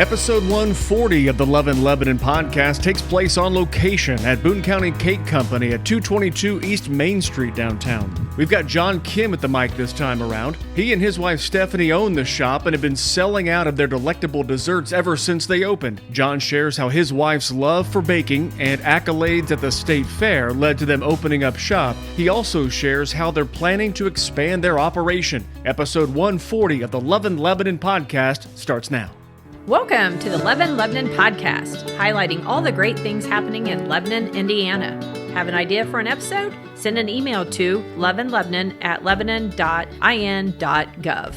Episode 140 of the Love in Lebanon podcast takes place on location at Boone County Cake Company at 222 East Main Street downtown. We've got Jon Kim at the mic this time around. He and his wife Stephanie own the shop and have been selling out of their delectable desserts ever since they opened. Jon shares how his wife's love for baking and accolades at the state fair led to them opening up shop. He also shares how they're planning to expand their operation. Episode 140 of the Love in Lebanon podcast starts now. Welcome to the Love in Lebanon podcast, highlighting all the great things happening in Lebanon, Indiana. Have an idea for an episode? Send an email to loveinlebanon@lebanon.in.gov.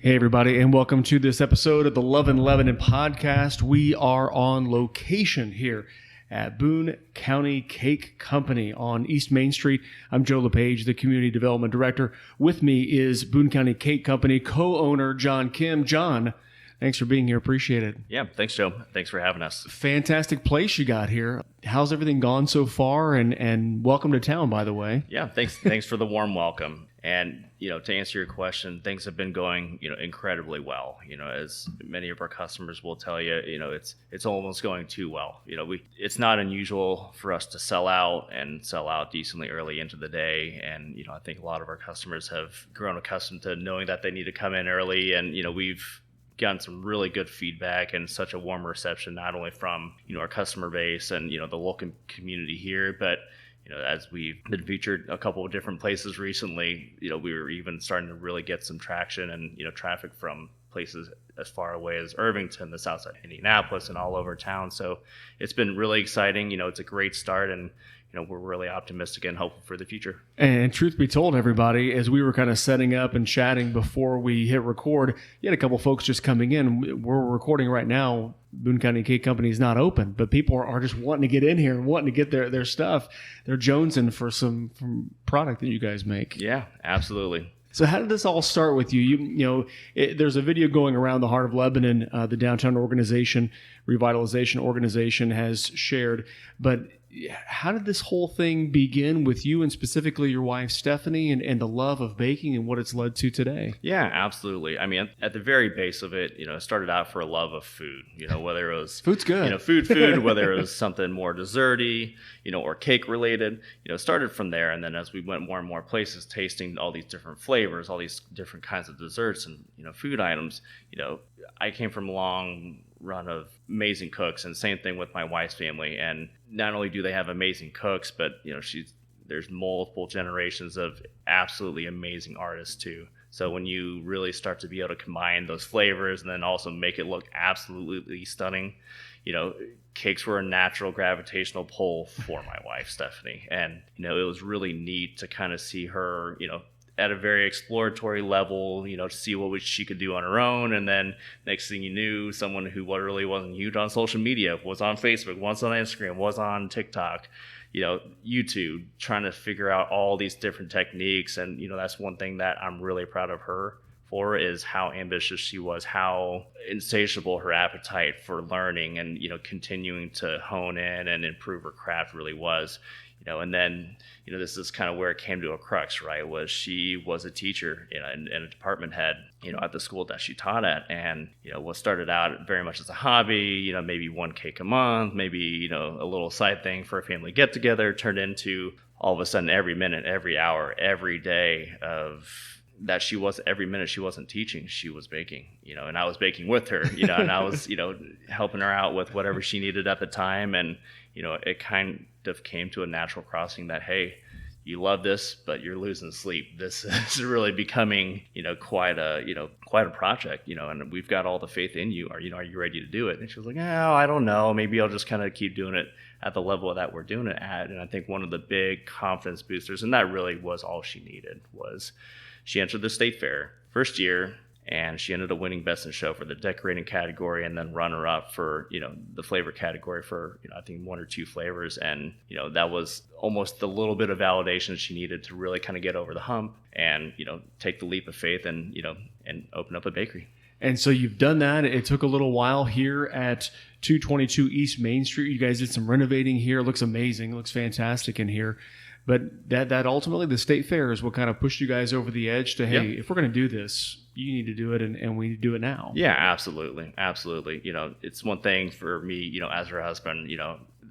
Hey everybody, and welcome to this episode of the Love in Lebanon podcast. We are on location here at Boone County Cake Company on East Main Street. I'm Joe LePage, the Community Development Director. With me is Boone County Cake Company co-owner Jon Kim. Jon, thanks for being here. Appreciate it. Yeah, thanks, Joe. Thanks for having us. Fantastic place you got here. How's everything gone so far? And welcome to town, by the way. Yeah, thanks for the warm welcome. And, to answer your question, things have been going, incredibly well. As many of our customers will tell you, it's almost going too well. It's not unusual for us to sell out decently early into the day. And, I think a lot of our customers have grown accustomed to knowing that they need to come in early. And, we've gotten some really good feedback and such a warm reception, not only from, our customer base and, the local community here, but as we've been featured a couple of different places recently, we were even starting to really get some traction and, traffic from places as far away as Irvington, the south side of Indianapolis, and all over town. So it's been really exciting. It's a great start, and we're really optimistic and hopeful for the future. And truth be told, everybody, as we were kind of setting up and chatting before we hit record, you had a couple folks just coming in. We're recording right now. Boone County Cake Company is not open, but people are just wanting to get in here and wanting to get their stuff. They're jonesing for some product that you guys make. Yeah, absolutely. So how did this all start with you? There's a video going around the Heart of Lebanon, the downtown organization, revitalization organization has shared, but how did this whole thing begin with you and specifically your wife, Stephanie, and the love of baking and what it's led to today? Yeah, absolutely. I mean, at the very base of it, it started out for a love of food, whether it was food's good, food, whether it was something more desserty, or cake related, started from there. And then as we went more and more places, tasting all these different flavors, all these different kinds of desserts and, food items, I came from a long run of amazing cooks, and same thing with my wife's family. And not only do they have amazing cooks, but there's multiple generations of absolutely amazing artists too. So when you really start to be able to combine those flavors and then also make it look absolutely stunning, cakes were a natural gravitational pull for my wife, Stephanie. And it was really neat to kind of see her, at a very exploratory level, to see what she could do on her own. And then next thing you knew, someone who really wasn't huge on social media, was on Facebook, was on Instagram, was on TikTok, YouTube, trying to figure out all these different techniques. And, that's one thing that I'm really proud of her for, is how ambitious she was, how insatiable her appetite for learning and, continuing to hone in and improve her craft really was. And then, this is kind of where it came to a crux, right? Was she was a teacher and a department head, at the school that she taught at. And, what started out very much as a hobby, maybe one cake a month, maybe, a little side thing for a family get together, turned into all of a sudden every minute, every hour, every day of that every minute she wasn't teaching, she was baking, and I was baking with her, and I was, helping her out with whatever she needed at the time. And, it kind of came to a natural crossing that, hey, you love this, but you're losing sleep. This is really becoming, quite a project, and we've got all the faith in you. Are you ready to do it? And she was like, oh, I don't know. Maybe I'll just kind of keep doing it at the level that we're doing it at. And I think one of the big confidence boosters, and that really was all she needed, was she entered the state fair first year. And she ended up winning Best in Show for the decorating category, and then runner-up for, the flavor category for, I think 1 or 2 flavors. And, that was almost the little bit of validation she needed to really kind of get over the hump and, take the leap of faith and, and open up a bakery. And so you've done that. It took a little while here at 222 East Main Street. You guys did some renovating here. It looks amazing. It looks fantastic in here. But that ultimately, the state fair is what kind of pushed you guys over the edge to, hey, if we're going to do this, you need to do it, and we need to do it now. Yeah, absolutely. It's one thing for me, as her husband,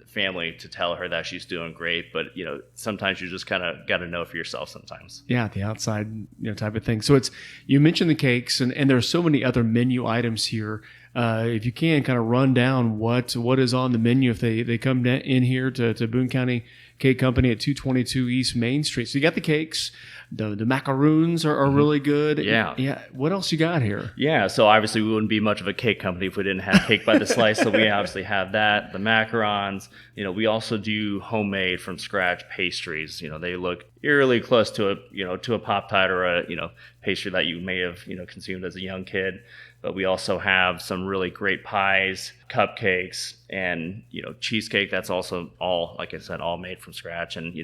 family, to tell her that she's doing great, but sometimes you just kind of got to know for yourself sometimes. Yeah, the outside type of thing. So you mentioned the cakes, and there's so many other menu items here. If you can kind of run down what is on the menu if they come in here to Boone County Cake Company at 222 East Main Street. So you got the cakes. The macaroons are really good. Yeah. What else you got here? Yeah. So obviously we wouldn't be much of a cake company if we didn't have cake by the slice. So we obviously have that. The macarons. We also do homemade from scratch pastries. They look eerily close to a Pop-Tart or a pastry that you may have consumed as a young kid. But we also have some really great pies, cupcakes, and cheesecake. That's also all, like I said, all made from scratch, and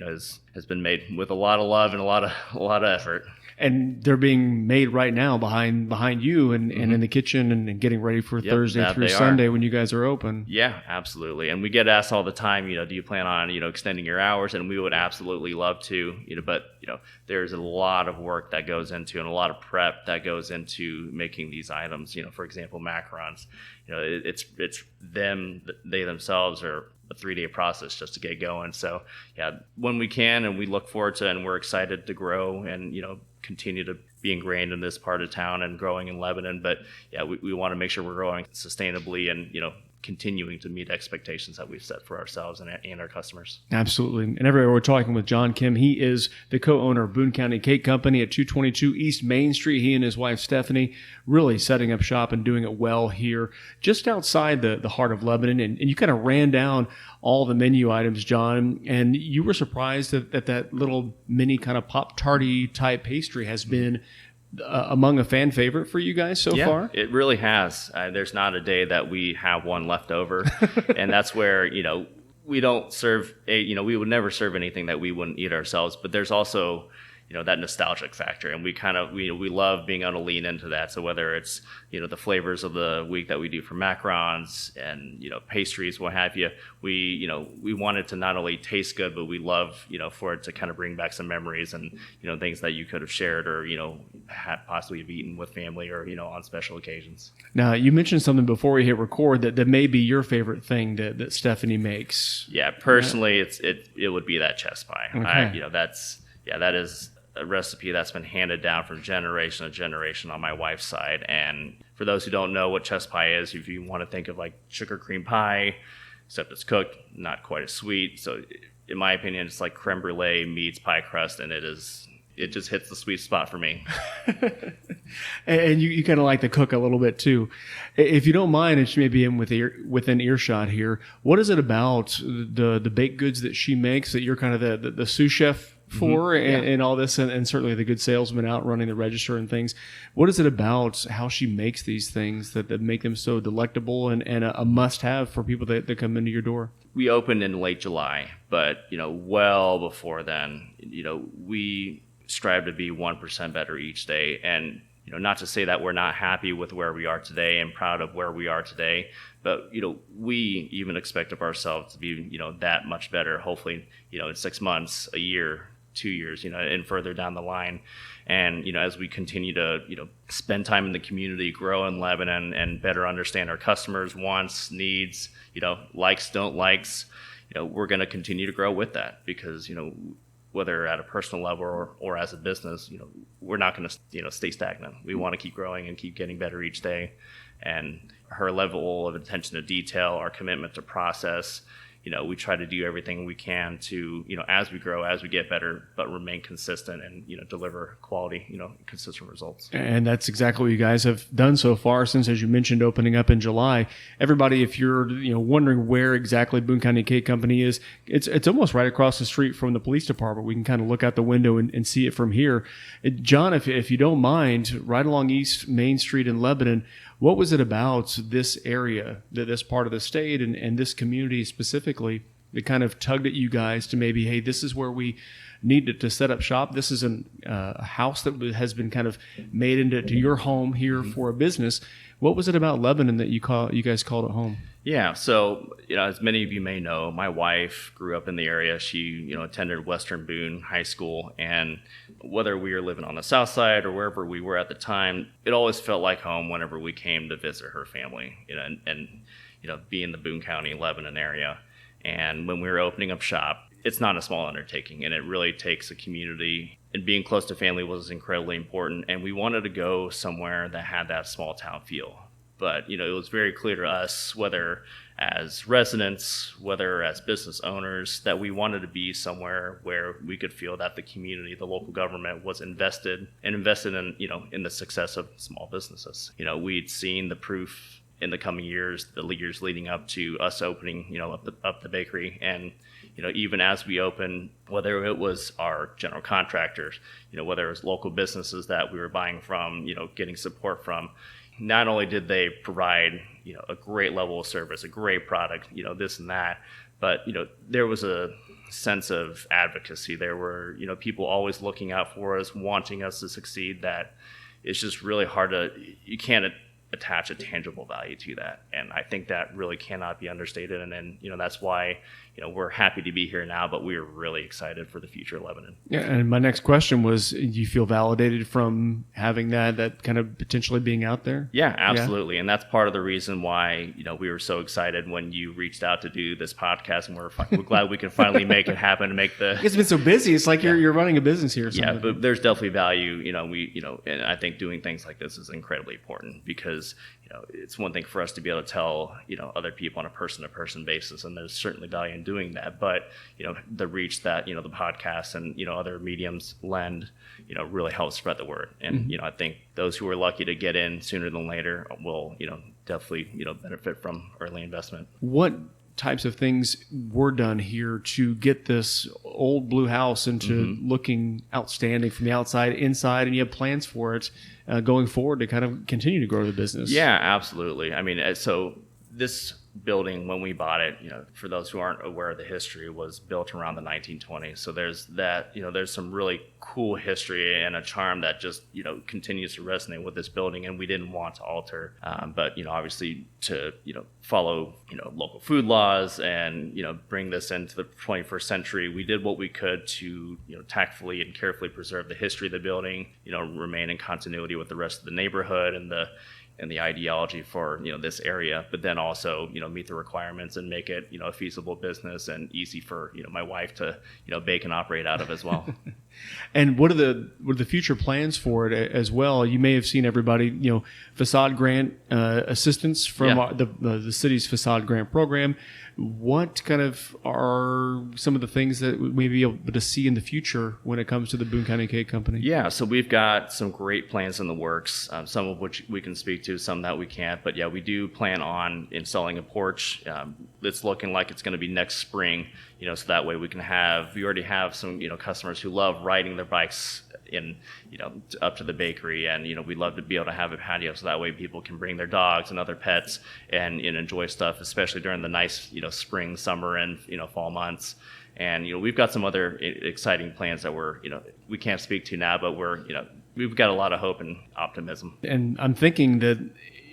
has been made with a lot of love and a lot of effort. And they're being made right now behind you and in the kitchen and getting ready for Thursday through Sunday when you guys are open. Yeah, absolutely. And we get asked all the time, do you plan on, extending your hours? And we would absolutely love to, but, there's a lot of work that goes into and a lot of prep that goes into making these items. For example, macarons, it's they themselves are a 3-day process just to get going. So yeah, when we can, and we look forward to, and we're excited to grow and, continue to be ingrained in this part of town and growing in Lebanon. But yeah, we want to make sure we're growing sustainably and, continuing to meet expectations that we've set for ourselves and our customers. Absolutely. And everywhere we're talking with Jon Kim. He is the co-owner of Boone County Cake Company at 222 East Main Street. He and his wife, Stephanie, really setting up shop and doing it well here just outside the heart of Lebanon. And you kind of ran down all the menu items, John, and you were surprised that little mini kind of Pop-Tarty type pastry has been among a fan favorite for you guys so far? It really has. There's not a day that we have one left over. And that's where, we don't serve, we would never serve anything that we wouldn't eat ourselves. But there's also, that nostalgic factor. And we love being able to lean into that. So whether it's, the flavors of the week that we do for macarons and, pastries, what have you, we want it to not only taste good, but we love, for it to kind of bring back some memories and, things that you could have shared or, had possibly have eaten with family or, on special occasions. Now, you mentioned something before we hit record that may be your favorite thing that Stephanie makes. Yeah, personally, it would be that chess pie. Okay. That is a recipe that's been handed down from generation to generation on my wife's side. And for those who don't know what chess pie is, if you want to think of like sugar cream pie, except it's cooked, not quite as sweet. So in my opinion, it's like creme brulee meets pie crust, and it just hits the sweet spot for me. And you kind of like to cook a little bit too. If you don't mind, and she may be within earshot here, what is it about the baked goods that she makes that you're kind of the sous chef for and all this, and certainly the good salesman out running the register and things? What is it about how she makes these things that make them so delectable and a must-have for people that come into your door? We opened in late July, but well before then, we strive to be 1% better each day. And not to say that we're not happy with where we are today and proud of where we are today, but we even expect of ourselves to be that much better, hopefully in 6 months, a year, 2 years, and further down the line. And as we continue to spend time in the community, grow in Lebanon, and better understand our customers' wants, needs, likes, don't likes, we're going to continue to grow with that, because whether at a personal level or as a business, we're not going to stay stagnant. We want to keep growing and keep getting better each day. And her level of attention to detail, our commitment to process, we try to do everything we can to, as we grow, as we get better, but remain consistent and, deliver quality, consistent results. And that's exactly what you guys have done so far since, as you mentioned, opening up in July. Everybody, if you're, wondering where exactly Boone County Cake Company is, it's almost right across the street from the police department. We can kind of look out the window and see it from here. John, if you don't mind, right along East Main Street in Lebanon, what was it about this area, this part of the state and this community specifically, that kind of tugged at you guys to maybe, hey, this is where we needed to set up shop. This is a house that has been kind of made into your home here for a business. What was it about Lebanon that you guys called it home? Yeah, so as many of you may know, my wife grew up in the area. She attended Western Boone High School, and whether we were living on the south side or wherever we were at the time, it always felt like home whenever we came to visit her family. And be in the Boone County, Lebanon area. And when we were opening up shop, it's not a small undertaking, and it really takes a community. And being close to family was incredibly important, and we wanted to go somewhere that had that small town feel. But, it was very clear to us, whether as residents, whether as business owners, that we wanted to be somewhere where we could feel that the community, the local government was invested in, in the success of small businesses. We'd seen the proof in the coming years, the years leading up to us opening, up the bakery. And, even as we opened, whether it was our general contractors, whether it was local businesses that we were buying from, getting support from, not only did they provide, a great level of service, a great product, this and that, but, there was a sense of advocacy. There were, people always looking out for us, wanting us to succeed, that it's just really hard you can't attach a tangible value to that. And I think that really cannot be understated. And then, that's why, we're happy to be here now, but we're really excited for the future of Lebanon. Yeah. And my next question was, do you feel validated from having that kind of potentially being out there? Yeah, absolutely. Yeah. And that's part of the reason why, we were so excited when you reached out to do this podcast, and we're glad we can finally make it happen and make the... It's been so busy. It's like you're running a business here or something. Yeah, but there's definitely value, and I think doing things like this is incredibly important, because it's one thing for us to be able to tell, other people on a person-to-person basis, and there's certainly value in doing that. But, the reach that, the podcast and, other mediums lend, really helps spread the word. And, I think those who are lucky to get in sooner than later will, definitely, benefit from early investment. What types of things were done here to get this old blue house into looking outstanding from the outside, inside, and you have plans for it going forward to kind of continue to grow the business? Yeah, absolutely. I mean, so this building, when we bought it, for those who aren't aware of the history, was built around the 1920s. So there's that, there's some really cool history and a charm that just, continues to resonate with this building, and we didn't want to alter. But, obviously to, follow, local food laws and, bring this into the 21st century, we did what we could to, tactfully and carefully preserve the history of the building, remain in continuity with the rest of the neighborhood and the ideology for, this area, but then also, meet the requirements and make it, a feasible business and easy for, my wife to, bake and operate out of as well. And what are the future plans for it as well? You may have seen everybody, facade grant assistance from the city's facade grant program. What kind of are some of the things that we may be able to see in the future when it comes to the Boone County Cake Company? Yeah, so we've got some great plans in the works, some of which we can speak to, some that we can't. But yeah, we do plan on installing a porch. It's looking like it's going to be next spring, so that way we already have some, customers who love riding their bikes up to the bakery, and we'd love to be able to have a patio, so that way people can bring their dogs and other pets and enjoy stuff, especially during the nice spring, summer, and fall months. And we've got some other exciting plans that we can't speak to now, but we've got a lot of hope and optimism. And I'm thinking that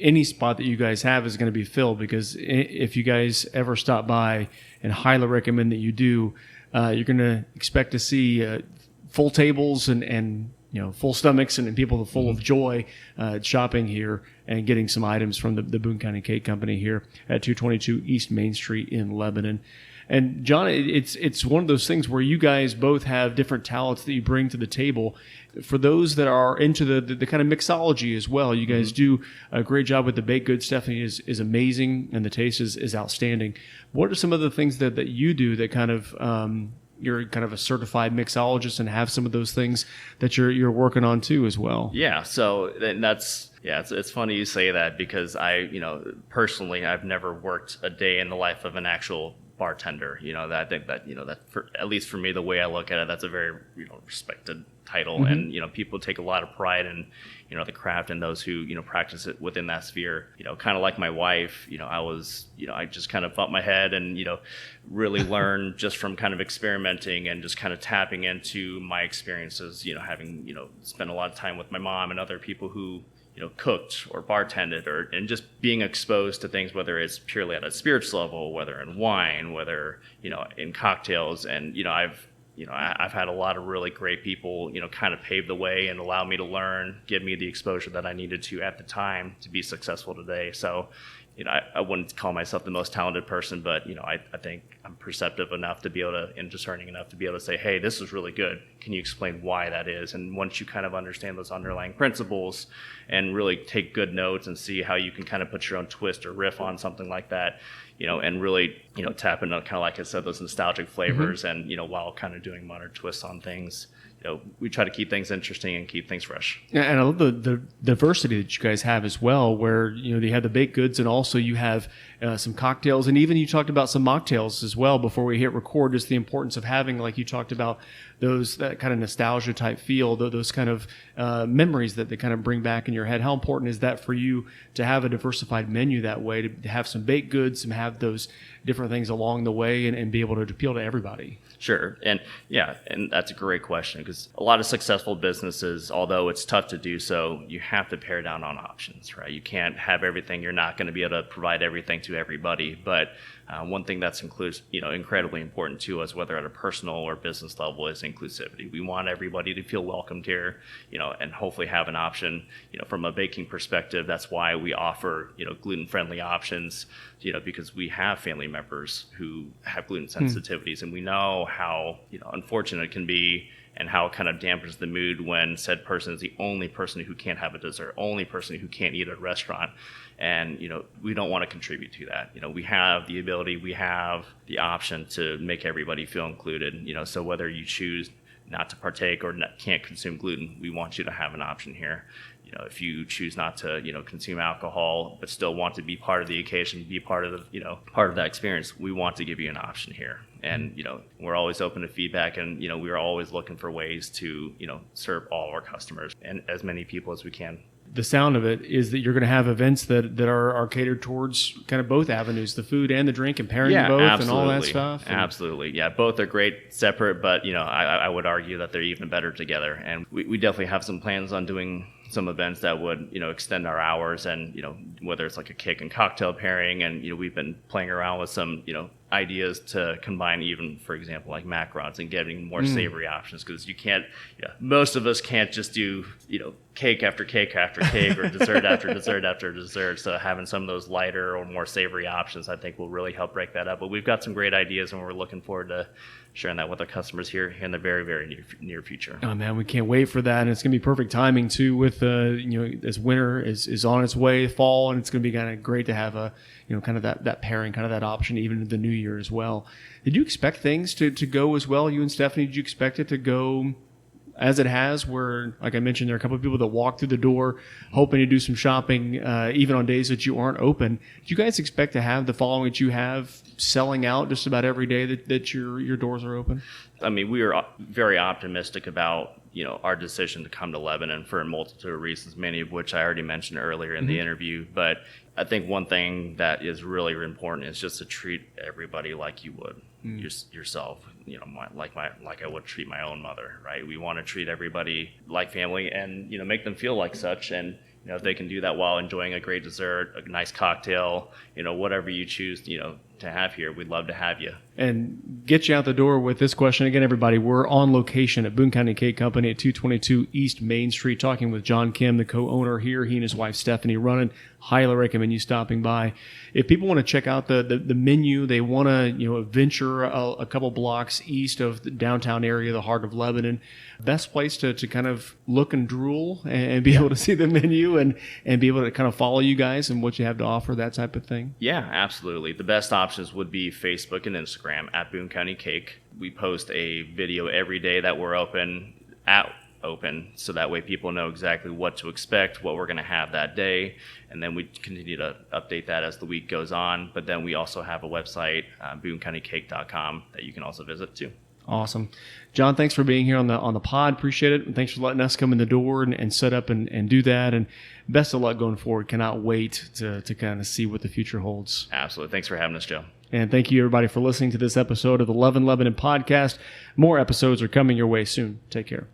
any spot that you guys have is going to be filled, because if you guys ever stop by, and highly recommend that you do, you're going to expect to see full tables and full stomachs and people full of joy shopping here and getting some items from the Boone County Cake Company here at 222 East Main Street in Lebanon. And John, it's one of those things where you guys both have different talents that you bring to the table. For those that are into the kind of mixology as well, you guys do a great job with the baked goods. Stephanie is amazing, and the taste is outstanding. What are some of the things that you do that kind of you're kind of a certified mixologist and have some of those things that you're working on too as well? Yeah, so that's... Yeah, it's funny you say that, because I, personally, I've never worked a day in the life of an actual bartender. That I think that, that at least for me, the way I look at it, that's a very, respected title. And, people take a lot of pride in, the craft and those who, practice it within that sphere. Kind of like my wife, I just kind of bumped my head and, really learned just from kind of experimenting and just kind of tapping into my experiences, having, spent a lot of time with my mom and other people who, cooked or bartended and just being exposed to things, whether it's purely at a spirits level, whether in wine, whether, in cocktails. And, I've had a lot of really great people, kind of pave the way and allow me to learn, give me the exposure that I needed to at the time to be successful today. So, I wouldn't call myself the most talented person, but, I think I'm perceptive enough to be able to, and discerning enough to be able to say, hey, this is really good. Can you explain why that is? And once you kind of understand those underlying principles and really take good notes and see how you can kind of put your own twist or riff on something like that, and really, tap into kind of, like I said, those nostalgic flavors and, while kind of doing modern twists on things, we try to keep things interesting and keep things fresh. Yeah, and I love the diversity that you guys have as well, where, you have the baked goods and also you have some cocktails, and even you talked about some mocktails as well before we hit record, just the importance of having, like you talked about, that kind of nostalgia type feel, those kind of memories that they kind of bring back in your head. How important is that for you to have a diversified menu that way, to have some baked goods and have those different things along the way and be able to appeal to everybody? Sure. And that's a great question, because a lot of successful businesses, although it's tough to do so, you have to pare down on options, right? You can't have everything. You're not going to be able to provide everything to everybody. But one thing that's incredibly important to us, whether at a personal or business level, is inclusivity. We want everybody to feel welcomed here, and hopefully have an option, from a baking perspective. That's why we offer, gluten-friendly options, because we have family members who have gluten sensitivities, and we know how, unfortunate it can be and how it kind of dampens the mood when said person is the only person who can't have a dessert, only person who can't eat at a restaurant. And, we don't want to contribute to that. We have the ability, we have the option to make everybody feel included, so whether you choose not to partake or can't consume gluten, we want you to have an option here. If you choose not to, consume alcohol, but still want to be part of the occasion, be part of the, part of that experience, we want to give you an option here. And, we're always open to feedback, and, we're always looking for ways to, serve all our customers and as many people as we can. The sound of it is that you're going to have events that are catered towards kind of both avenues, the food and the drink, and pairing both absolutely. And all that stuff. Absolutely. Yeah, both are great separate, but, I would argue that they're even better together. And we definitely have some plans on doing some events that would, extend our hours, and, whether it's like a cake and cocktail pairing, and, we've been playing around with some, ideas to combine even, for example, like macarons and getting more savory options, because you can't, most of us can't just do, cake after cake after cake or dessert after dessert after dessert. So having some of those lighter or more savory options, I think, will really help break that up. But we've got some great ideas, and we're looking forward to sharing that with our customers here in the very, very near future. Oh man, we can't wait for that. And it's going to be perfect timing too with, as winter is on its way, fall, and it's going to be kind of great to have a, kind of that pairing, kind of that option, even in the new year as well. Did you expect things to go as well? You and Stephanie, did you expect it to go as it has, where, like I mentioned, there are a couple of people that walk through the door hoping to do some shopping, even on days that you aren't open? Do you guys expect to have the following that you have selling out just about every day that your doors are open? I mean, we are very optimistic about, our decision to come to Lebanon for a multitude of reasons, many of which I already mentioned earlier in the interview. But I think one thing that is really important is just to treat everybody like you would yourself, like I would treat my own mother, right? We want to treat everybody like family and, make them feel like such. And, if they can do that while enjoying a great dessert, a nice cocktail, whatever you choose, to have here, we'd love to have you. And get you out the door with this question again, everybody. We're on location at Boone County Cake Company at 222 East Main Street, talking with Jon Kim, the co-owner here. He and his wife Stephanie running. Highly recommend you stopping by. If people want to check out the menu, they want to venture a couple blocks east of the downtown area, the heart of Lebanon. Best place to kind of look and drool and be able to see the menu and be able to kind of follow you guys and what you have to offer, that type of thing. Yeah, absolutely. The best options would be Facebook and Instagram at Boone County Cake. We post a video every day that we're open at open, so that way people know exactly what to expect, what we're going to have that day, and then we continue to update that as the week goes on. But then we also have a website, BooneCountyCake.com, that you can also visit too. Awesome. Jon, thanks for being here on the pod. Appreciate it. And thanks for letting us come in the door and set up and do that. And best of luck going forward. Cannot wait to kind of see what the future holds. Absolutely. Thanks for having us, Joe. And thank you, everybody, for listening to this episode of the Love in Lebanon podcast. More episodes are coming your way soon. Take care.